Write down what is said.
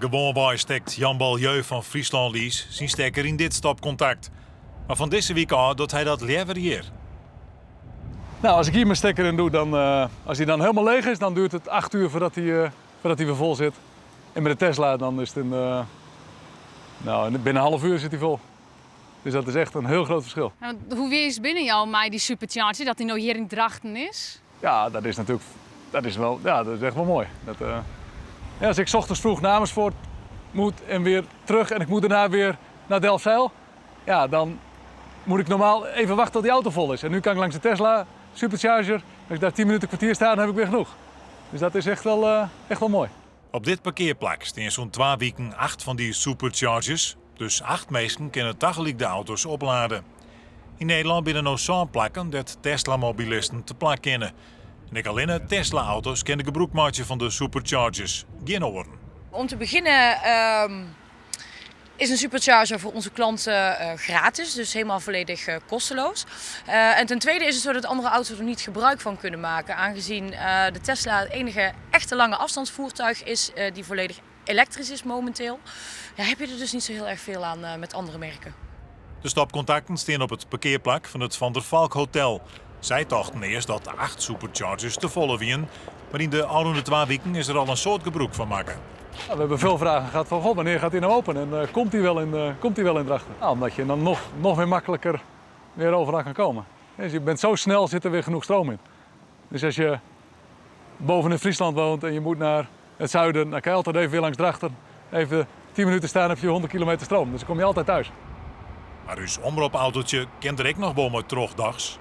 Gewoon bij stekt Jan Balieu van Friesland Lies zijn stekker in dit stopcontact. Maar van deze week aan doet hij dat liever hier. Nou, als ik hier mijn stekker in doe, dan, als hij dan helemaal leeg is, dan duurt het 8 uur voordat hij weer vol zit. En met de Tesla dan is het binnen een half uur zit hij vol. Dus dat is echt een heel groot verschil. Nou, hoe weer is binnen jou mij die supercharger dat hij nou hier in Drachten is? Ja, dat is natuurlijk, dat is echt wel mooi. Als ik 's ochtends vroeg naar Amersfoort moet en weer terug en ik moet daarna weer naar Delfzijl, ja, dan moet ik normaal even wachten tot die auto vol is. En nu kan ik langs de Tesla supercharger, als ik daar 10 minuten kwartier sta, dan heb ik weer genoeg. Dus dat is echt wel mooi. Op dit parkeerplak staan zo'n 2 weken 8 van die superchargers. Dus 8 mensen kunnen tegelijk de auto's opladen. In Nederland binnen nog zo'n plakken dat Tesla-mobilisten te plak kennen. En ik alleen de Tesla-auto's ken de gebruikmaatje van de superchargers. Geen oren. Om te beginnen is een supercharger voor onze klanten gratis, dus helemaal volledig kosteloos. En ten tweede is het zo dat andere auto's er niet gebruik van kunnen maken, aangezien de Tesla het enige echte lange afstandsvoertuig is die volledig elektrisch is momenteel. Ja, heb je er dus niet zo heel erg veel aan met andere merken. De stopcontacten staan op het parkeerplak van het Van der Valk Hotel. Zij dachten eerst dat de 8 superchargers te volle waren, maar in de oude 2 weken is er al een soort gebruik van maken. We hebben veel vragen gehad van, God, wanneer gaat hij nou open en komt hij wel in Drachten? Nou, omdat je dan nog weer makkelijker weer overal kan komen. Dus je bent zo snel, zit er weer genoeg stroom in. Dus als je boven in Friesland woont en je moet naar het zuiden, dan kan je altijd even weer langs Drachten. Even 10 minuten staan, heb je 100 kilometer stroom. Dus dan kom je altijd thuis. Maar uw omroepautootje kent er ook nog wel met terugdags.